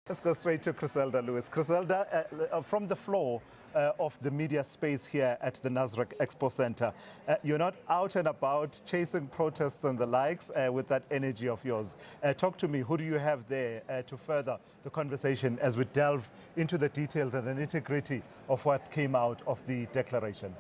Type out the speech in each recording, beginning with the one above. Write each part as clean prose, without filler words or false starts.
Let's go straight to Griselda Lewis. Griselda, from the floor of the media space here at the Nasrec Expo Center, you're not out and about chasing protests and the likes with that energy of yours. Talk to me, who do you have there to further the conversation as we delve into the details and the nitty-gritty of what came out of the declaration?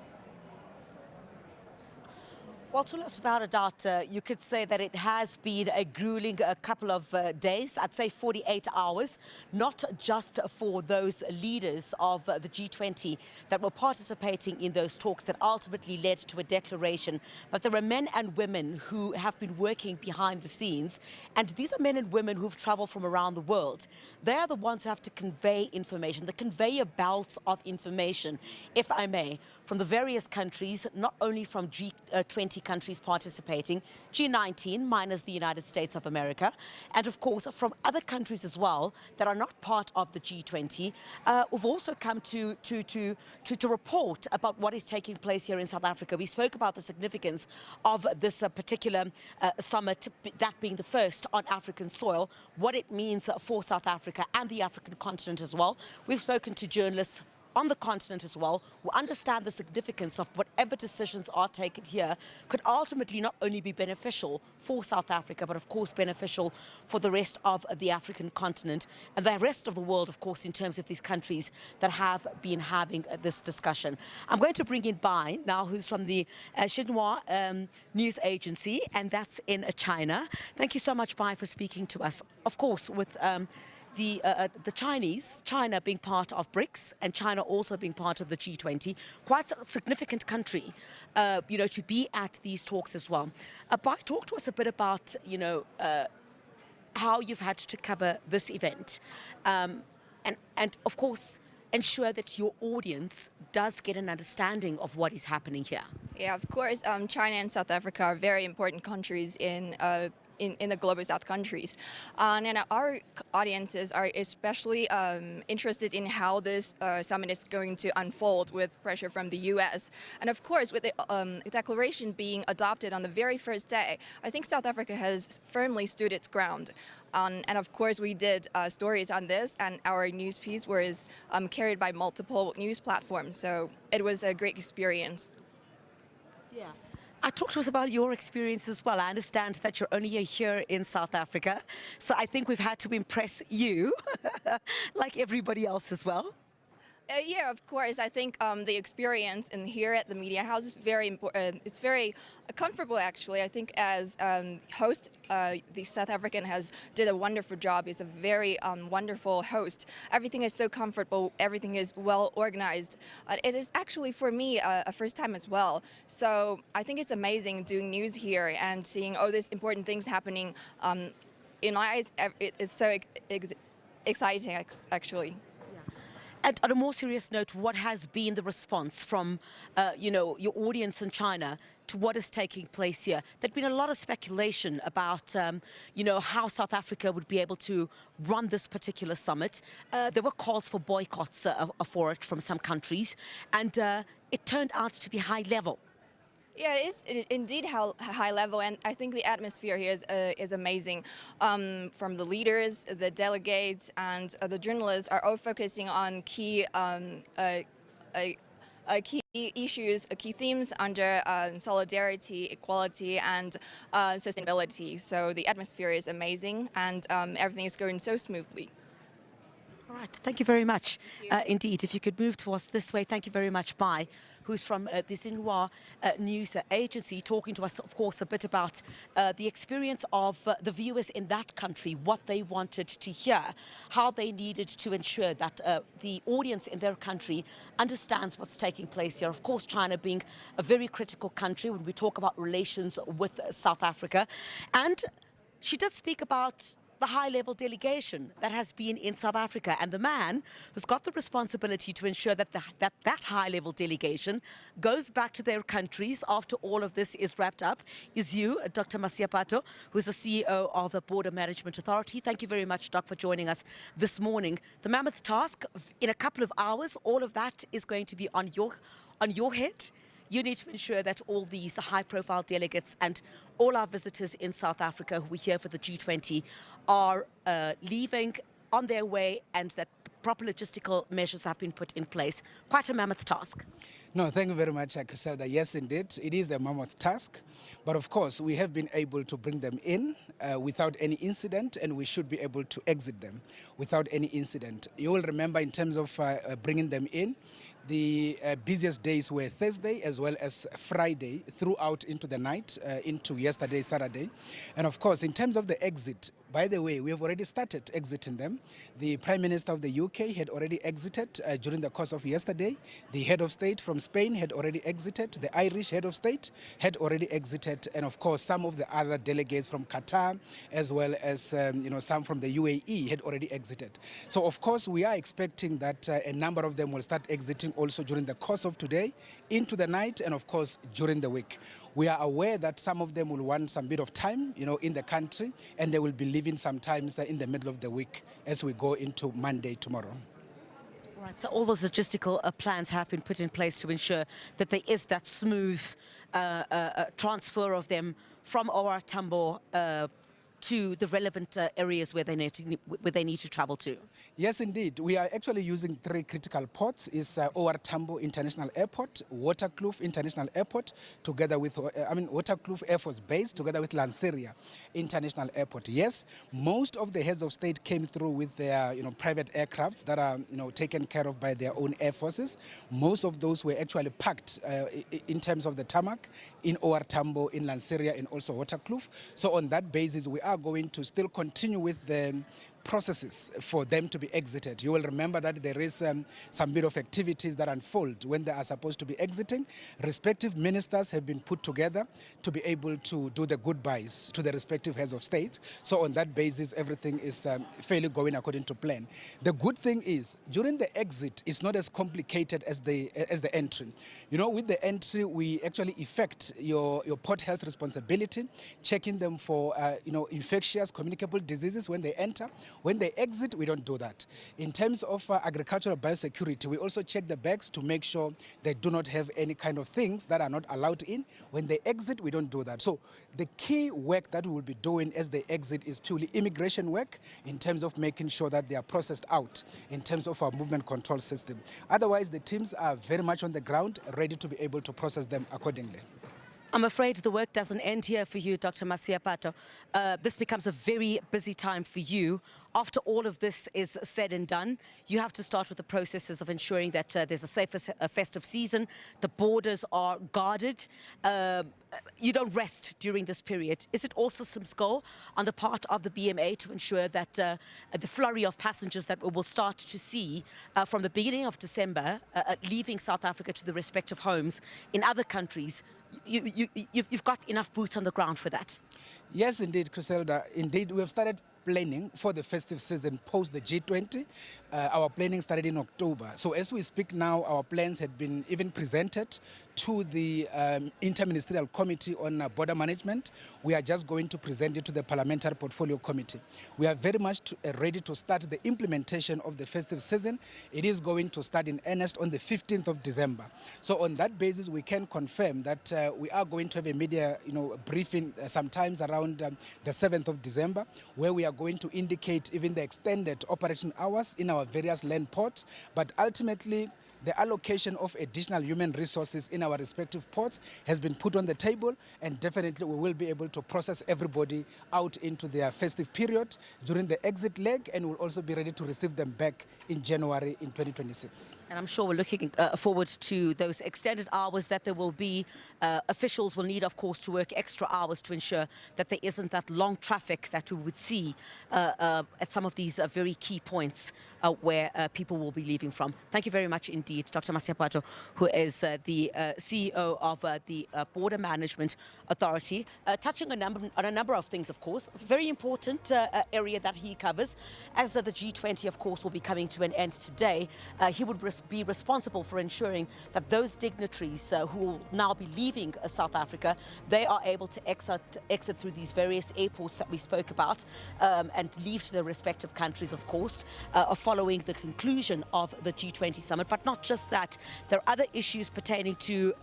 Well, Tulas, without a doubt, you could say that it has been a grueling couple of days, I'd say 48 hours, not just for those leaders of the G20 that were participating in those talks that ultimately led to a declaration, but there are men and women who have been working behind the scenes, and these are men and women who've traveled from around the world. They are the ones who have to convey information, the conveyor belt of information, if I may, from the various countries, not only from G20 countries participating, G19 minus the United States of America, and of course from other countries as well that are not part of the G20. We've also come to report about what is taking place here in South Africa. We spoke about the significance of this particular summit, that being the first on African soil, what it means for South Africa and the African continent as well. We've spoken to journalists on the continent as well, who understand the significance of whatever decisions are taken here could ultimately not only be beneficial for South Africa, but of course beneficial for the rest of the African continent and the rest of the world, of course, in terms of these countries that have been having this discussion. I'm going to bring in Bai now, who's from the Xinhua news agency, and that's in China. Thank you so much, Bai, for speaking to us. Of course, with the Chinese, China being part of BRICS and China also being part of the G20, quite a significant country, to be at these talks as well. Bai, talk to us a bit about, how you've had to cover this event, and of course, ensure that your audience does get an understanding of what is happening here. Yeah, of course, China and South Africa are very important countries in the global south countries. And our audiences are especially interested in how this summit is going to unfold with pressure from the US. And of course, with the declaration being adopted on the very first day, I think South Africa has firmly stood its ground. And of course, we did stories on this, and our news piece was carried by multiple news platforms. So it was a great experience. Yeah. Talk to us about your experience as well. I understand that you're only here in South Africa, so I think we've had to impress you, like everybody else as well. Yeah, of course. I think the experience in here at the Media House is very important. It's very comfortable, actually. I think as host, the South African did a wonderful job. He's a very wonderful host. Everything is so comfortable. Everything is well organized. It is actually, for me, a first time as well. So I think it's amazing doing news here and seeing all these important things happening. In my eyes, it's so exciting, actually. And on a more serious note, what has been the response from, your audience in China to what is taking place here? There'd been a lot of speculation about, how South Africa would be able to run this particular summit. There were calls for boycotts for it from some countries, and it turned out to be high level. Yeah, it is indeed high level, and I think the atmosphere here is amazing. From the leaders, the delegates, and the journalists are all focusing on key issues, key themes under solidarity, equality, and sustainability. So the atmosphere is amazing, and everything is going so smoothly. All right, thank you very much. Indeed, if you could move to us this way, thank you very much, Bai, who's from the Xinhua news agency, talking to us, of course, a bit about the experience of the viewers in that country, what they wanted to hear, how they needed to ensure that the audience in their country understands what's taking place here. Of course, China being a very critical country when we talk about relations with South Africa. And she did speak about the high-level delegation that has been in South Africa, and the man who's got the responsibility to ensure that that high-level delegation goes back to their countries after all of this is wrapped up is you, Dr. Masiapato, who's the CEO of the Border Management Authority. Thank you very much, Doc, for joining us this morning. The mammoth task, in a couple of hours, all of that is going to be on your head. You need to ensure that all these high-profile delegates and all our visitors in South Africa who are here for the G20 are leaving on their way and that proper logistical measures have been put in place. Quite a mammoth task. No, thank you very much, Griselda. Yes, indeed, it is a mammoth task. But of course, we have been able to bring them in without any incident, and we should be able to exit them without any incident. You will remember in terms of bringing them in, the busiest days were Thursday as well as Friday throughout into the night, into yesterday, Saturday. And of course, in terms of the exit, by the way, we have already started exiting them. The Prime Minister of the UK had already exited during the course of yesterday. The head of state from Spain had already exited. The Irish head of state had already exited. And of course, some of the other delegates from Qatar, as well as some from the UAE had already exited. So of course, we are expecting that a number of them will start exiting also during the course of today, into the night, and of course, during the week. We are aware that some of them will want some bit of time, in the country, and they will be leaving sometimes in the middle of the week as we go into Monday tomorrow. Right, so all those logistical plans have been put in place to ensure that there is that smooth transfer of them from OR Tambo to the relevant areas where they need to travel to. Yes, indeed. We are actually using 3 critical ports. It's OR Tambo International Airport, Waterkloof International Airport, together with, Waterkloof Air Force Base, together with Lanseria International Airport. Yes, most of the heads of state came through with their, private aircrafts that are, taken care of by their own air forces. Most of those were actually packed in terms of the tarmac in OR Tambo, in Lanseria, and also Waterkloof. So on that basis, we are going to still continue with the processes for them to be exited. You will remember that there is some bit of activities that unfold when they are supposed to be exiting. Respective ministers have been put together to be able to do the goodbyes to the respective heads of state. So on that basis, everything is fairly going according to plan. The good thing is, during the exit, it's not as complicated as the entry. With the entry, we actually effect your port health responsibility, checking them for infectious communicable diseases when they enter. When they exit, we don't do that. In terms of agricultural biosecurity, we also check the bags to make sure they do not have any kind of things that are not allowed in. When they exit, we don't do that. So the key work that we will be doing as they exit is purely immigration work in terms of making sure that they are processed out in terms of our movement control system. Otherwise, the teams are very much on the ground, ready to be able to process them accordingly. I'm afraid the work doesn't end here for you, Dr. Masiapato. This becomes a very busy time for you. After all of this is said and done, you have to start with the processes of ensuring that there's a safe festive season, the borders are guarded. You don't rest during this period. Is it all systems go on the part of the BMA to ensure that the flurry of passengers that we will start to see from the beginning of December leaving South Africa to the respective homes in other countries, you've got enough boots on the ground for that? Yes, indeed, Griselda. Indeed, we have started planning for the festive season post the G20. Our planning started in October. So as we speak now, our plans had been even presented to the Interministerial Committee on Border Management. We are just going to present it to the Parliamentary Portfolio Committee. We are very much ready to start the implementation of the festive season. It is going to start in earnest on the 15th of December. So on that basis, we can confirm that we are going to have a media briefing sometimes around the 7th of December, where we are going to indicate even the extended operating hours in our various land ports, but ultimately the allocation of additional human resources in our respective ports has been put on the table, and definitely we will be able to process everybody out into their festive period during the exit leg, and we'll also be ready to receive them back in January in 2026. And I'm sure we're looking forward to those extended hours that there will be. Officials will need, of course, to work extra hours to ensure that there isn't that long traffic that we would see at some of these very key points where people will be leaving from. Thank you very much indeed, Dr. Masiapato, who is the CEO of the Border Management Authority, touching on a number of things, of course. A very important area that he covers. As the G20, of course, will be coming to an end today, he would be responsible for ensuring that those dignitaries who will now be leaving South Africa, they are able to exit through these various airports that we spoke about and leave to their respective countries, of course, following the conclusion of the G20 summit, but not not just that, there are other issues pertaining to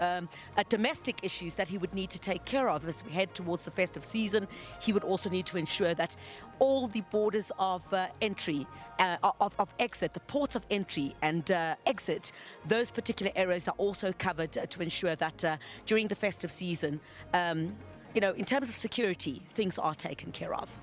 domestic issues that he would need to take care of as we head towards the festive season. He would also need to ensure that all the borders of entry, of exit, the ports of entry and exit, those particular areas are also covered to ensure that during the festive season, in terms of security, things are taken care of.